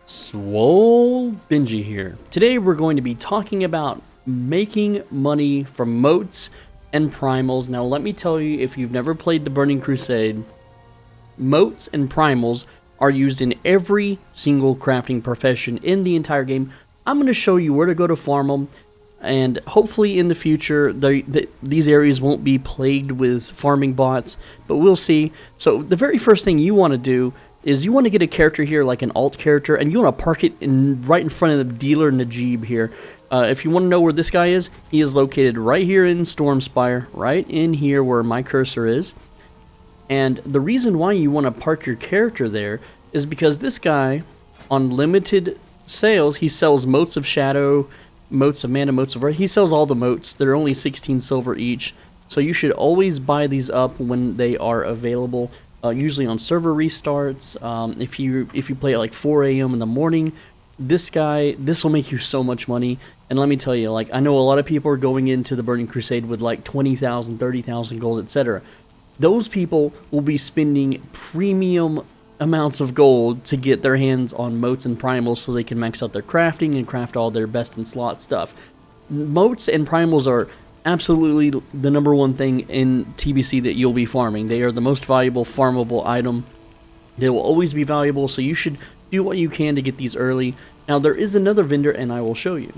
Swole Benji here. Today we're going to be talking about making money from moats and primals. Now let me tell you, if you've never played the Burning Crusade, moats and primals are used in every single crafting profession in the entire game. I'm going to show you where to go to farm them, and hopefully in the future these areas won't be plagued with farming bots, but we'll see. So the very first thing you want to do is you want to get a character here, like an alt character, and you want to park it right in front of the dealer Najib here. If you want to know where this guy is, he is located right here in Stormspire, right in here where my cursor is. And the reason why you want to park your character there is because this guy, on limited sales, he sells moats of shadow, moats of mana, moats of earth. He sells all the moats. They're only 16 silver each, so you should always buy these up when they are available. Usually on server restarts. If you play at like 4 a.m. in the morning, this will make you so much money. And let me tell you, like, I know a lot of people are going into the Burning Crusade with like 20,000, 30,000 gold, etc. Those people will be spending premium amounts of gold to get their hands on moats and primals so they can max out their crafting and craft all their best in slot stuff. Moats and primals are absolutely the number one thing in TBC that you'll be farming. They are the most valuable farmable item. They will always be valuable, so you should do what you can to get these early. Now there is another vendor, and I will show you.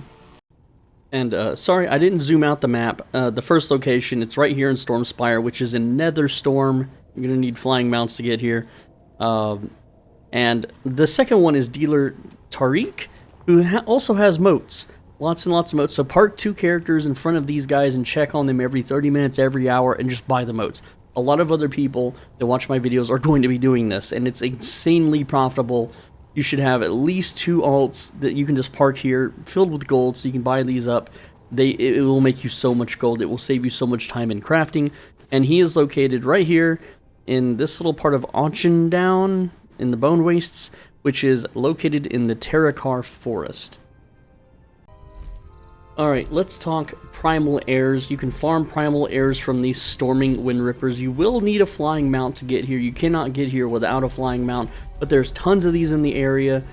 And sorry, I didn't zoom out the map. The first location, it's right here in Stormspire, which is in Netherstorm. You're going to need flying mounts to get here. And the second one is dealer Tariq, who also has moats. Lots and lots of moats. So park two characters in front of these guys and check on them every 30 minutes, every hour, and just buy the moats. A lot of other people that watch my videos are going to be doing this, and it's insanely profitable. You should have at least two alts that you can just park here, filled with gold, so you can buy these up. It will make you so much gold. It will save you so much time in crafting. And he is located right here in this little part of Auchendown in the Bone Wastes, which is located in the Terrakar Forest. Alright, let's talk Primal Airs. You can farm Primal Airs from these Storming Wind Rippers. You will need a flying mount to get here. You cannot get here without a flying mount, but there's tons of these in the area,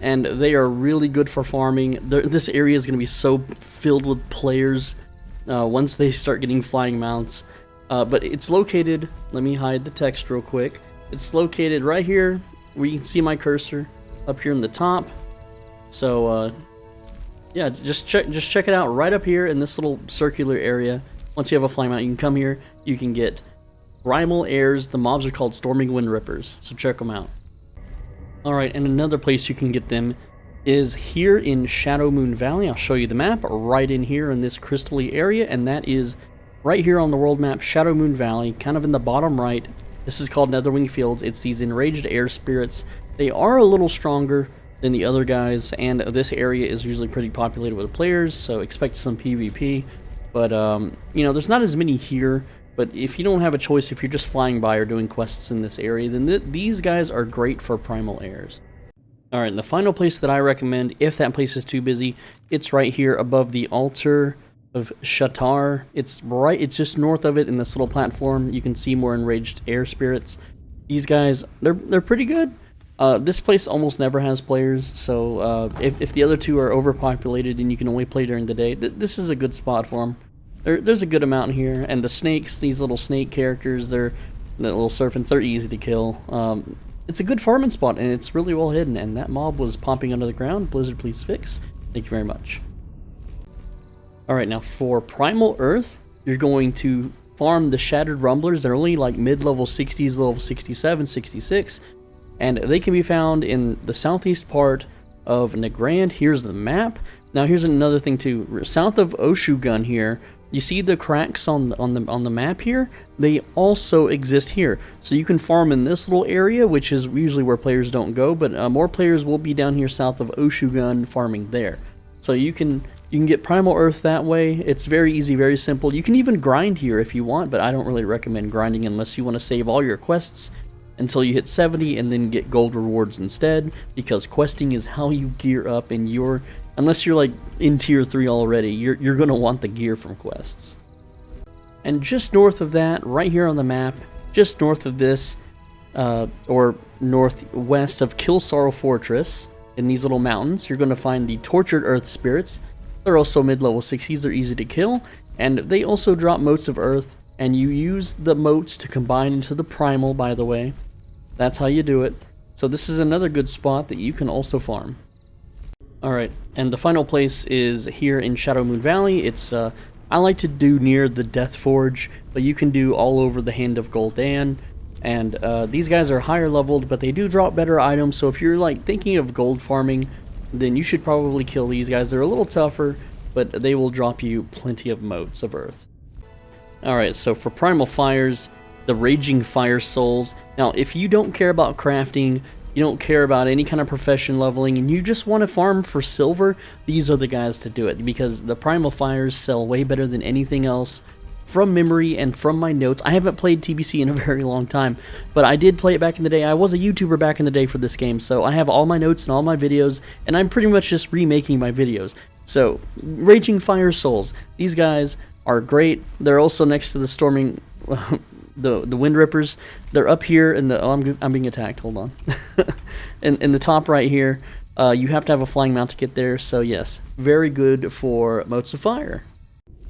and they are really good for farming. This area is going to be so filled with players once they start getting flying mounts. But it's located, let me hide the text real quick. It's located right here where you can see my cursor up here in the top. So, yeah, just check it out right up here in this little circular area. Once you have a flying mount, you can come here. You can get Primal Airs. The mobs are called Storming Wind Rippers, so check them out. Alright, and another place you can get them is here in Shadow Moon Valley. I'll show you the map right in here in this crystally area, and that is right here on the world map, Shadow Moon Valley, kind of in the bottom right. This is called Netherwing Fields. It's these enraged air spirits. They are a little stronger than the other guys, and this area is usually pretty populated with players, so expect some PvP. But you know, there's not as many here. But if you don't have a choice, if you're just flying by or doing quests in this area, then these guys are great for Primal Airs. Alright, and the final place that I recommend, if that place is too busy, it's right here above the altar of Shatar. It's just north of it in this little platform. You can see more enraged air spirits. These guys, they're pretty good. This place almost never has players, so if the other two are overpopulated and you can only play during the day, this is a good spot for them. There's a good amount here, and the snakes, these little snake characters, the little serpents, they're easy to kill. It's a good farming spot, and it's really well hidden, and that mob was popping under the ground. Blizzard, please fix. Thank you very much. Alright, now for Primal Earth, you're going to farm the Shattered Rumblers. They're only like mid-level 60s, level 67, 66. And they can be found in the southeast part of Nagrand. Here's the map. Now here's another thing too. South of Oshugun here, you see the cracks on the map here? They also exist here. So you can farm in this little area, which is usually where players don't go, but more players will be down here south of Oshugun farming there. So you can get Primal Earth that way. It's very easy, very simple. You can even grind here if you want, but I don't really recommend grinding unless you want to save all your quests until you hit 70 and then get gold rewards instead, because questing is how you gear up, and unless you're like in tier 3 already, you're gonna want the gear from quests. And just north of that, right here on the map, just north of this, or northwest of Kilsarl Fortress, in these little mountains, you're going to find the Tortured Earth Spirits. They're also mid-level 60s, they're easy to kill, and they also drop motes of Earth, and you use the motes to combine into the Primal, by the way. That's how you do it. So this is another good spot that you can also farm. Alright, and the final place is here in Shadow Moon Valley. It's, I like to do near the Death Forge, but you can do all over the Hand of Gul'dan. And these guys are higher leveled, but they do drop better items, so if you're like thinking of gold farming, then you should probably kill these guys. They're a little tougher, but they will drop you plenty of motes of Earth. Alright, so for Primal Fires, the Raging Fire Souls. Now, if you don't care about crafting, you don't care about any kind of profession leveling, and you just want to farm for silver, these are the guys to do it, because the Primal Fires sell way better than anything else. From memory and from my notes, I haven't played TBC in a very long time, but I did play it back in the day. I was a YouTuber back in the day for this game, so I have all my notes and all my videos, and I'm pretty much just remaking my videos. So, Raging Fire Souls, these guys are great. They're also next to the Storming, the Wind Rippers. They're up here in the, oh, I'm being attacked, hold on. in the top right here, you have to have a flying mount to get there, so yes, very good for motes of fire.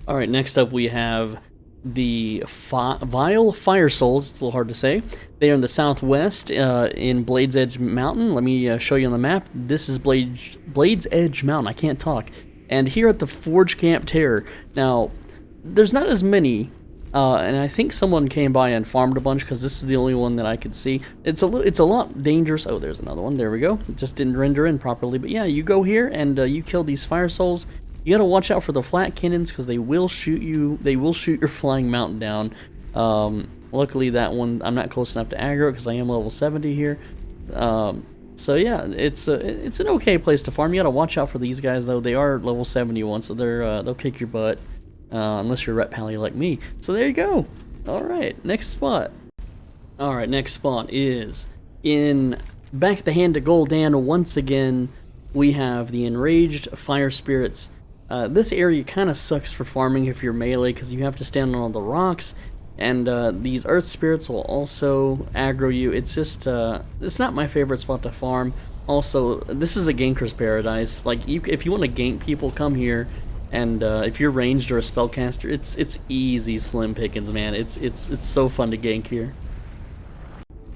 Alright, next up we have the Vile Fire Souls. It's a little hard to say. They are in the southwest in Blades Edge Mountain. Let me show you on the map. This is Blades Edge Mountain. I can't talk. And here at the Forge Camp Terror. Now, there's not as many, and I think someone came by and farmed a bunch because this is the only one that I could see. It's a lot dangerous. Oh, there's another one. There we go. It just didn't render in properly. But yeah, you go here and you kill these Fire Souls. You gotta watch out for the flat cannons because they will shoot you. They will shoot your flying mountain down. Luckily, that one I'm not close enough to aggro because I am level 70 here. So yeah, it's an okay place to farm. You gotta watch out for these guys though. They are level 71, so they'll kick your butt unless you're a Ret Pally like me. So there you go. All right, next spot. All right, next spot is in back at the Hand of Gul'dan once again. We have the Enraged Fire Spirits. This area kind of sucks for farming if you're melee because you have to stand on all the rocks, and these Earth Spirits will also aggro you. It's just, it's not my favorite spot to farm. Also, this is a ganker's paradise. Like, if you want to gank people, come here, and if you're ranged or a spellcaster, it's easy slim pickings, man. It's so fun to gank here.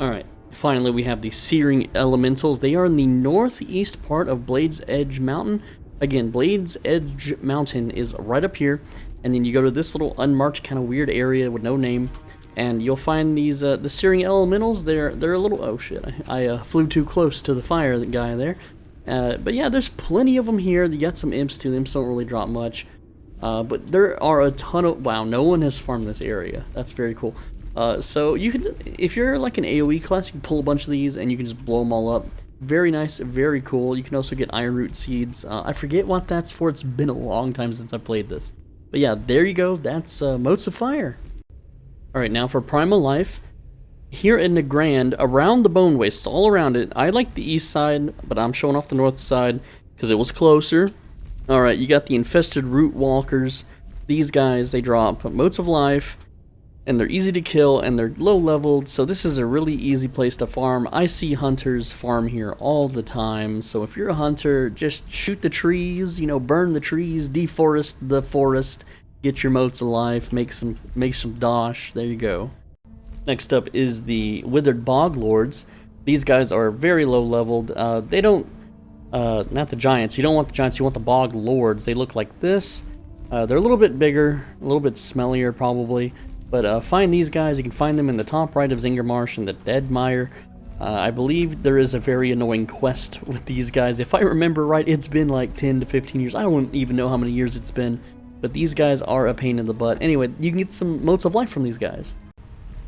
Alright, finally we have the Searing Elementals. They are in the northeast part of Blades Edge Mountain. Again, Blades Edge Mountain is right up here, and then you go to this little unmarked kind of weird area with no name, and you'll find these the Searing Elementals. They're a little, oh shit, I flew too close to the fire guy there. But yeah, there's plenty of them here. You got some imps too. The imps don't really drop much, but there are a ton of, wow, no one has farmed this area. That's very cool. So you can, if you're like an AoE class, you can pull a bunch of these and you can just blow them all up. Very nice, very cool. You can also get Iron Root Seeds. I forget what that's for. It's been a long time since I played this. But yeah, there you go. That's Motes of Fire. Alright, now for Primal Life. Here in the Grand, around the Bone Wastes, all around it. I like the east side, but I'm showing off the north side because it was closer. Alright, you got the Infested Root Walkers. These guys, they drop Motes of Life, and they're easy to kill, and they're low leveled, so this is a really easy place to farm. I see hunters farm here all the time, so if you're a hunter, just shoot the trees, you know, burn the trees, deforest the forest, get your Motes of Life, make some dosh, there you go. Next up is the Withered Bog Lords. These guys are very low leveled. They don't, not the giants, you don't want the giants, you want the Bog Lords. They look like this. They're a little bit bigger, a little bit smellier probably. But find these guys. You can find them in the top right of Zingermarsh and the Deadmire. I believe there is a very annoying quest with these guys. If I remember right, it's been like 10 to 15 years. I don't even know how many years it's been. But these guys are a pain in the butt. Anyway, you can get some Motes of Life from these guys.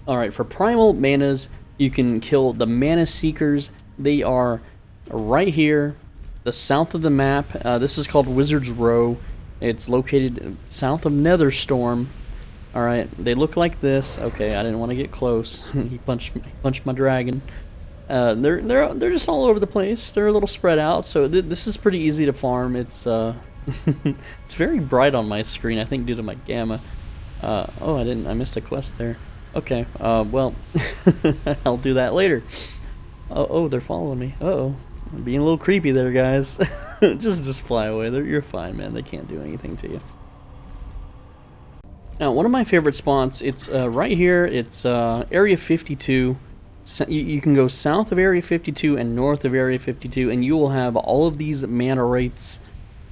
Alright, for Primal Manas, you can kill the Mana Seekers. They are right here, the south of the map. This is called Wizard's Row. It's located south of Netherstorm. Alright, they look like this. Okay, I didn't want to get close. He punched my dragon. They're just all over the place. They're a little spread out, so this is pretty easy to farm. It's it's very bright on my screen, I think due to my gamma. Oh, I missed a quest there. Okay, well, I'll do that later. Oh, they're following me. Uh-oh. being a little creepy there, guys. just fly away. You're fine, man. They can't do anything to you. Now, one of my favorite spots, it's right here. It's Area 52. So you can go south of Area 52 and north of Area 52, and you will have all of these mana rates,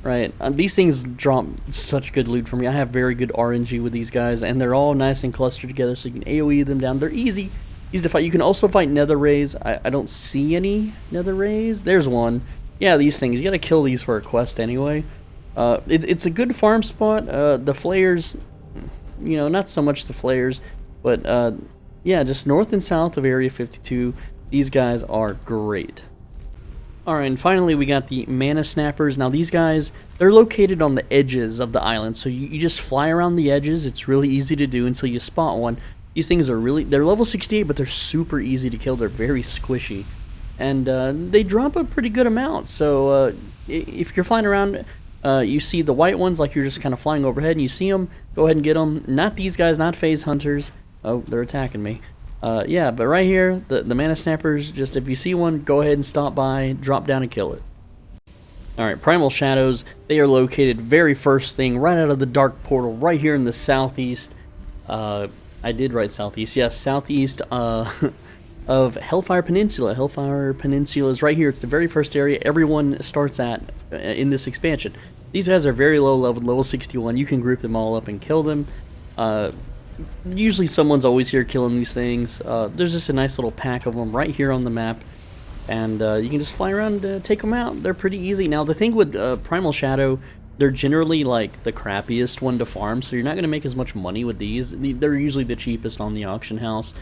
right? These things drop such good loot for me. I have very good RNG with these guys, and they're all nice and clustered together, so you can AoE them down. They're easy to fight. You can also fight nether rays. I don't see any nether rays. There's one. Yeah, these things. You gotta kill these for a quest anyway. It's a good farm spot. The flayers, you know, not so much the flayers, but yeah, just north and south of Area 52, these guys are great. Alright, and finally we got the Mana Snappers. Now these guys, they're located on the edges of the island, so you just fly around the edges. It's really easy to do until you spot one. These things are they're level 68, but they're super easy to kill. They're very squishy. And they drop a pretty good amount, so if you're flying around, you see the white ones, like you're just kind of flying overhead, and you see them, go ahead and get them. Not these guys, not phase hunters. Oh, they're attacking me. Yeah, but right here, the Mana Snappers, just if you see one, go ahead and stop by, drop down and kill it. Alright, Primal Shadows, they are located very first thing, right out of the Dark Portal, right here in the southeast. I did write southeast, yes, southeast of Hellfire Peninsula. Hellfire Peninsula is right here. It's the very first area everyone starts at in this expansion. These guys are very low level, level 61. You can group them all up and kill them. Usually someone's always here killing these things. There's just a nice little pack of them right here on the map, and you can just fly around and take them out. They're pretty easy. Now the thing with Primal Shadow, they're generally like the crappiest one to farm, so you're not going to make as much money with these. They're usually the cheapest on the auction house.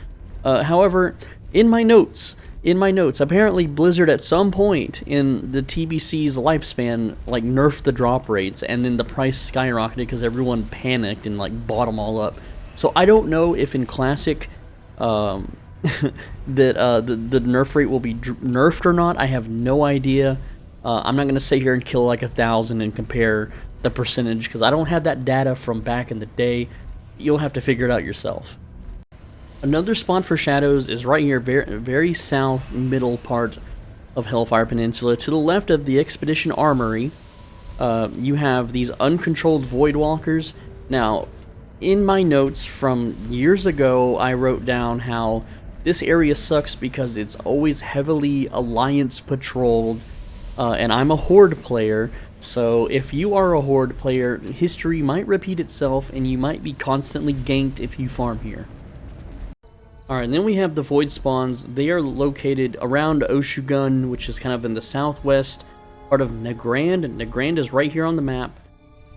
However, in my notes, apparently Blizzard at some point in the TBC's lifespan like nerfed the drop rates, and then the price skyrocketed because everyone panicked and like bought them all up. So I don't know if in Classic that the nerf rate will be nerfed or not. I have no idea. I'm not going to sit here and kill like 1,000 and compare the percentage because I don't have that data from back in the day. You'll have to figure it out yourself. Another spawn for Shadows is right here, very south middle part of Hellfire Peninsula. To the left of the Expedition Armory, you have these uncontrolled Voidwalkers. Now, in my notes from years ago, I wrote down how this area sucks because it's always heavily Alliance patrolled, and I'm a Horde player, so if you are a Horde player, history might repeat itself, and you might be constantly ganked if you farm here. Alright, and then we have the Void Spawns. They are located around Oshugun, which is kind of in the southwest part of Nagrand. Nagrand is right here on the map.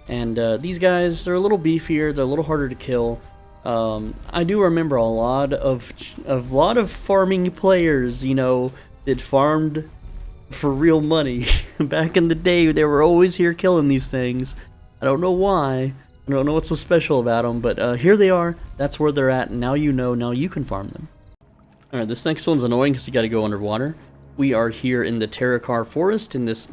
And these guys, they're a little beefier, they're a little harder to kill. I do remember a lot of farming players, you know, that farmed for real money. Back in the day, they were always here killing these things. I don't know why. I don't know what's so special about them, but here they are. That's where they're at, and now you know, now you can farm them. Alright, this next one's annoying because you gotta go underwater. We are here in the Terrakar Forest, in this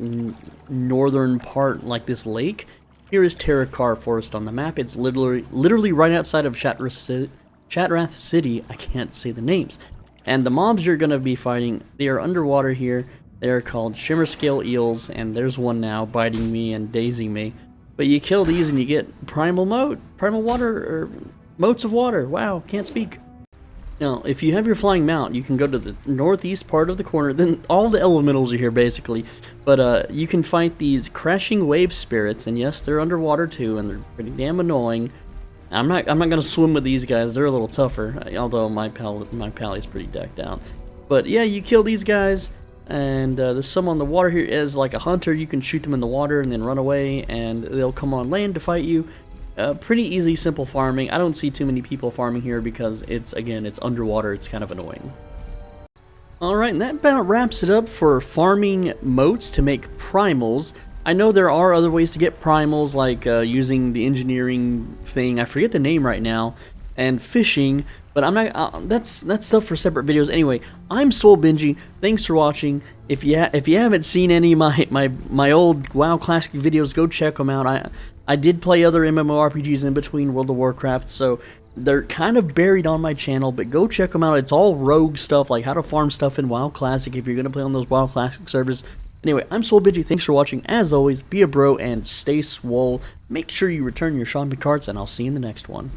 northern part, like this lake. Here is Terrakar Forest on the map. It's literally right outside of Chatrath City. I can't say the names. And the mobs you're going to be fighting, they are underwater here. They are called Shimmer Scale Eels, and there's one now biting me and dazing me. But you kill these and you get Primal Water, or Motes of Water. Wow, can't speak. Now, if you have your flying mount, you can go to the northeast part of the corner. Then all the elementals are here, basically. But you can fight these crashing wave spirits, and yes, they're underwater too, and they're pretty damn annoying. I'm not gonna swim with these guys. They're a little tougher, although my pally's pretty decked out. But yeah, you kill these guys, and there's some on the water here. As like a hunter, you can shoot them in the water and then run away, and they'll come on land to fight you. Pretty easy, simple farming. I don't see too many people farming here because it's underwater. It's kind of annoying. Alright, and that about wraps it up for farming motes to make primals. I know there are other ways to get primals, like using the engineering thing. I forget the name right now. And fishing, but I'm not. That's stuff for separate videos. Anyway, I'm Soul Benji. Thanks for watching. If you haven't seen any of my old WoW Classic videos, go check them out. I did play other MMORPGs in between World of Warcraft, so They're kind of buried on my channel, but go check them out. It's all rogue stuff, like how to farm stuff in WoW Classic if you're going to play on those WoW Classic servers. Anyway, I'm SoulBidgy. Thanks for watching. As always, be a bro and stay swole. Make sure you return your Sean cards, and I'll see you in the next one.